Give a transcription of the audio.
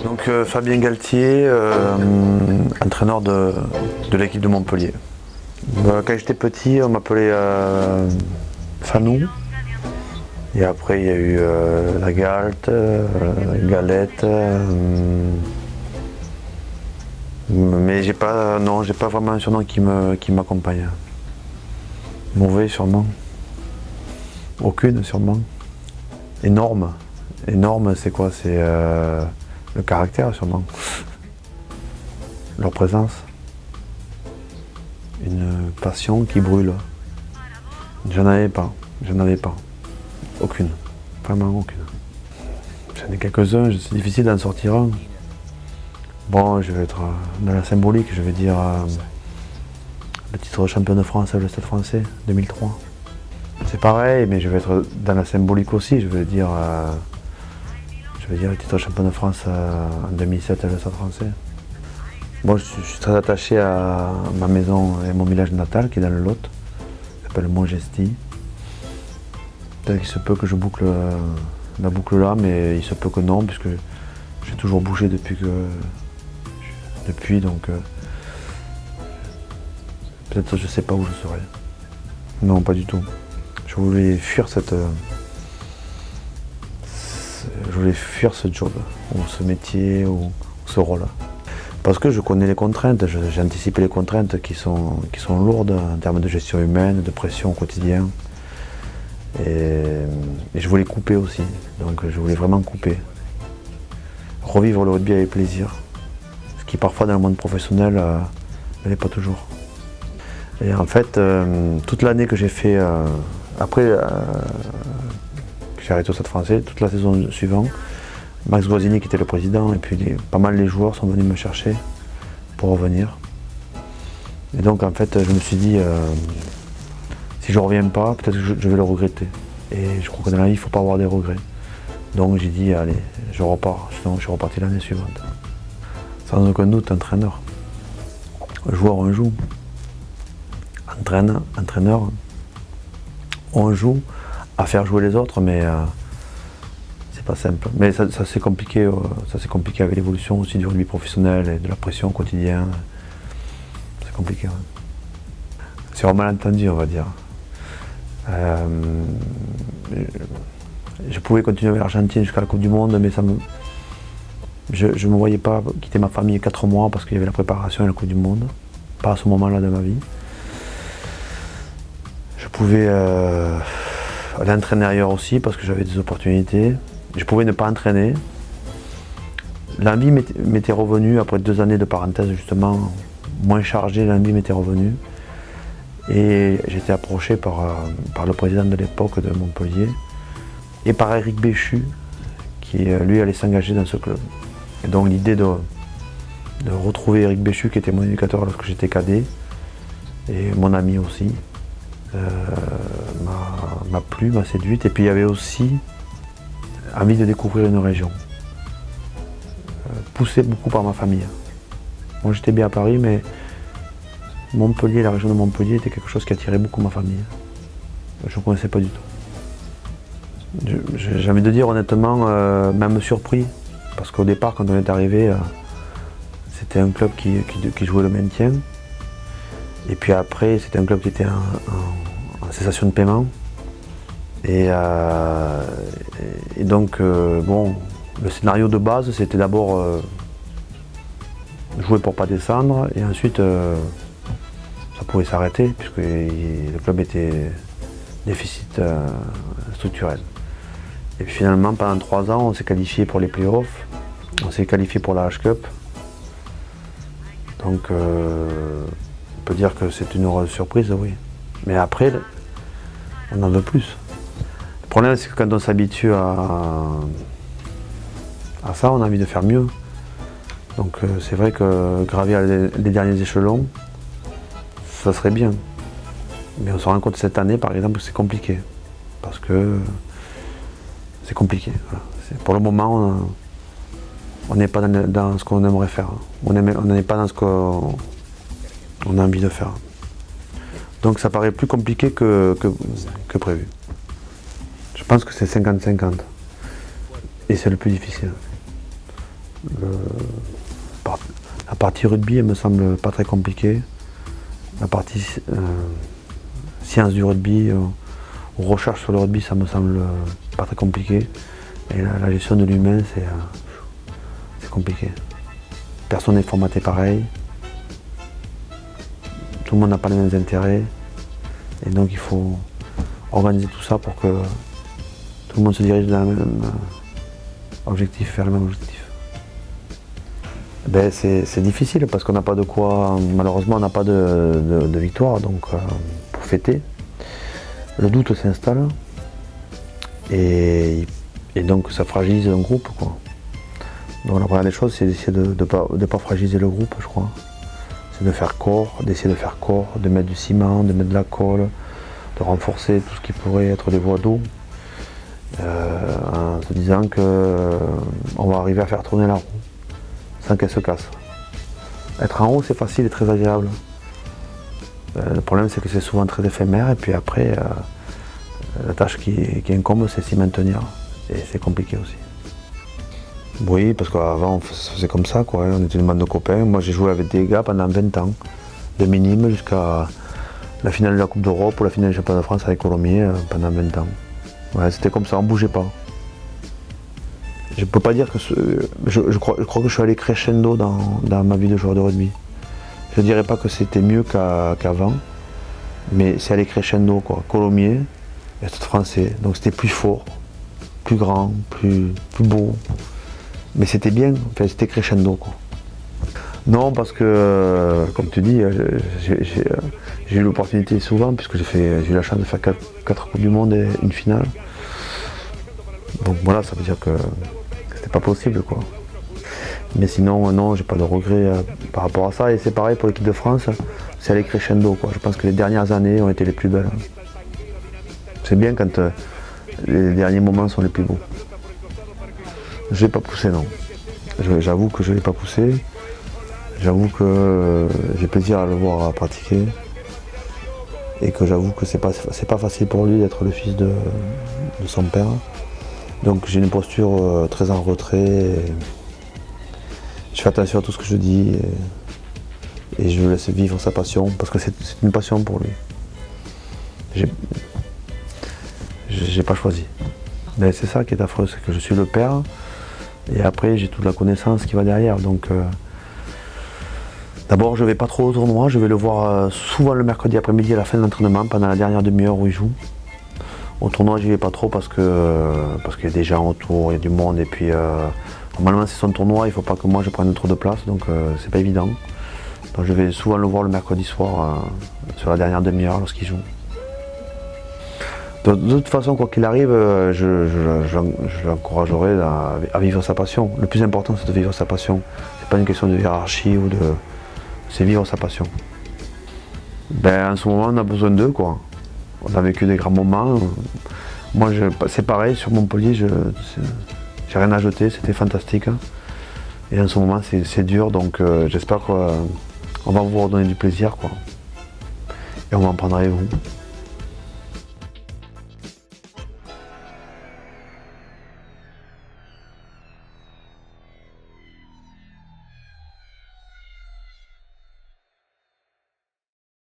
Donc Fabien Galtier, entraîneur de l'équipe de Montpellier. Quand j'étais petit, on m'appelait Fanou. Et après, il y a eu la Galte, Galette. Mais j'ai pas vraiment un surnom qui m'accompagne. Mauvais sûrement. Aucune sûrement. Énorme. Énorme, c'est quoi? C'est le caractère sûrement. Leur présence. Une passion qui brûle. J'en avais pas. Aucune. Vraiment aucune. J'en ai quelques-uns, c'est difficile d'en sortir un. Bon, je vais être dans la symbolique, je vais dire le titre de champion de France avec le Stade Français, 2003. C'est pareil, mais je vais être dans la symbolique aussi, je vais dire le titre de champion de France en 2007 avec le Stade Français. Bon, je suis très attaché à ma maison et mon village natal qui est dans le Lot, qui s'appelle Montgesty. Peut-être qu'il se peut que je boucle la boucle là, mais il se peut que non, puisque j'ai toujours bougé depuis, donc peut-être je sais pas où je serai. Non, pas du tout. Je voulais fuir ce job, ou ce métier, ou ce rôle. Parce que je connais les contraintes, j'ai anticipé les contraintes qui sont lourdes en termes de gestion humaine, de pression au quotidien. Et je voulais couper aussi, donc je voulais vraiment couper. Revivre le rugby avec plaisir, ce qui parfois dans le monde professionnel ne l'est pas toujours. Et en fait, toute l'année que j'ai fait, après que j'ai arrêté au Stade Français, toute la saison suivante, Max Guazzini qui était le président, et puis pas mal les joueurs sont venus me chercher pour revenir. Et donc en fait, je me suis dit, si je ne reviens pas, peut-être que je vais le regretter. Et je crois que dans la vie, il ne faut pas avoir des regrets. Donc j'ai dit, allez, je repars. Sinon, je suis reparti l'année suivante. Sans aucun doute, entraîneur. Joueur, on joue. Entraîneur, on joue à faire jouer les autres, mais c'est pas simple. Mais ça c'est compliqué. Ça c'est compliqué avec l'évolution aussi du rugby professionnel et de la pression au quotidien. C'est compliqué. Ouais. C'est un malentendu, on va dire. Je pouvais continuer avec l'Argentine jusqu'à la Coupe du Monde, mais je ne me voyais pas quitter ma famille 4 mois parce qu'il y avait la préparation à la Coupe du Monde. Pas à ce moment-là de ma vie. Je pouvais aller entraîner ailleurs aussi parce que j'avais des opportunités. Je pouvais ne pas entraîner. L'envie m'était revenue après 2 années de parenthèse justement, moins chargée, l'envie m'était revenue. Et j'ai été approché par le président de l'époque de Montpellier et par Eric Béchu qui lui allait s'engager dans ce club. Et donc l'idée de retrouver Eric Béchu qui était mon éducateur lorsque j'étais cadet et mon ami aussi m'a plu, m'a séduite. Et puis il y avait aussi envie de découvrir une région, poussé beaucoup par ma famille. Moi j'étais bien à Paris, mais Montpellier, la région de Montpellier était quelque chose qui attirait beaucoup ma famille. Je ne connaissais pas du tout. J'ai envie de dire honnêtement, même surpris, parce qu'au départ quand on est arrivé, c'était un club qui jouait le maintien. Et puis après, c'était un club qui était en cessation de paiement. Et donc, bon, le scénario de base, c'était d'abord jouer pour pas descendre, et ensuite, ça pouvait s'arrêter, puisque le club était déficit structurel. Et puis finalement, pendant 3 ans, on s'est qualifié pour les playoffs, on s'est qualifié pour la H-Cup. Donc, on peut dire que c'est une heureuse surprise, oui. Mais après, on en veut plus. Le problème, c'est que quand on s'habitue à ça, on a envie de faire mieux. Donc c'est vrai que gravir les derniers échelons, ça serait bien. Mais on se rend compte cette année, par exemple, que c'est compliqué. Parce que c'est compliqué. Voilà. Pour le moment, on n'est pas dans ce qu'on aimerait faire. On n'est pas dans ce qu'on a envie de faire. Donc ça paraît plus compliqué que prévu. Je pense que c'est 50-50. Et c'est le plus difficile. La partie rugby, elle me semble pas très compliquée. La partie science du rugby, ou recherche sur le rugby, ça me semble pas très compliqué. Et la gestion de l'humain, c'est compliqué. Personne n'est formaté pareil. Tout le monde n'a pas les mêmes intérêts. Et donc il faut organiser tout ça pour que tout le monde se dirige vers le même objectif, Ben, c'est difficile parce qu'on n'a pas de quoi, malheureusement on n'a pas de victoire donc, pour fêter. Le doute s'installe et donc ça fragilise un groupe, quoi. Donc la première des choses c'est d'essayer de ne pas fragiliser le groupe, je crois. C'est de faire corps, d'essayer de faire corps, de mettre du ciment, de mettre de la colle, de renforcer tout ce qui pourrait être des voies d'eau, en se disant qu'on va arriver à faire tourner la roue sans qu'elle se casse. Être en haut c'est facile et très agréable. Le problème c'est que c'est souvent très éphémère et puis après la tâche qui incombe c'est s'y maintenir et c'est compliqué aussi. Oui, parce qu'avant on faisait comme ça, quoi. On était une bande de copains. Moi j'ai joué avec des gars pendant 20 ans, de minime jusqu'à la finale de la Coupe d'Europe ou la finale du Championnat de France avec Colomiers pendant 20 ans. Ouais, c'était comme ça, on bougeait pas. Je peux pas dire que je crois que je suis allé crescendo dans ma vie de joueur de rugby. Je dirais pas que c'était mieux qu'avant, mais c'est allé crescendo, quoi. Colomiers et Stade Français, donc c'était plus fort, plus grand, plus beau. Mais c'était bien, enfin, c'était crescendo, quoi. Non, parce que, comme tu dis, j'ai eu l'opportunité souvent, puisque j'ai eu la chance de faire 4 Coupes du Monde et une finale. Donc voilà, ça veut dire que c'était pas possible, quoi. Mais sinon, non, j'ai pas de regrets par rapport à ça. Et c'est pareil pour l'équipe de France, c'est allé crescendo, quoi. Je pense que les dernières années ont été les plus belles. C'est bien quand les derniers moments sont les plus beaux. Je l'ai pas poussé, non. J'avoue que je l'ai pas poussé. J'avoue que j'ai plaisir à le voir pratiquer. Et que j'avoue que c'est pas facile pour lui d'être le fils de son père. Donc j'ai une posture très en retrait. Je fais attention à tout ce que je dis. Et je le laisse vivre sa passion, parce que c'est une passion pour lui. J'ai pas choisi. Mais c'est ça qui est affreux, c'est que je suis le père. Et après, j'ai toute la connaissance qui va derrière. Donc, d'abord, je vais pas trop au tournoi. Je vais le voir souvent le mercredi après-midi à la fin de l'entraînement, pendant la dernière demi-heure où il joue. Au tournoi, j'y vais pas trop parce qu'il y a des gens autour, il y a du monde. Et puis, normalement, c'est son tournoi. Il faut pas que moi je prenne trop de place. Donc, c'est pas évident. Donc, je vais souvent le voir le mercredi soir sur la dernière demi-heure lorsqu'il joue. De toute façon, quoi qu'il arrive, je l'encouragerai à vivre sa passion. Le plus important, c'est de vivre sa passion. C'est pas une question de hiérarchie ou c'est vivre sa passion. Ben, en ce moment, on a besoin d'eux, quoi. On a vécu des grands moments. Moi, c'est pareil, sur Montpellier, j'ai rien à jeter, c'était fantastique. Et en ce moment, c'est dur, donc j'espère qu'on va vous redonner du plaisir, quoi. Et on va en prendre avec vous.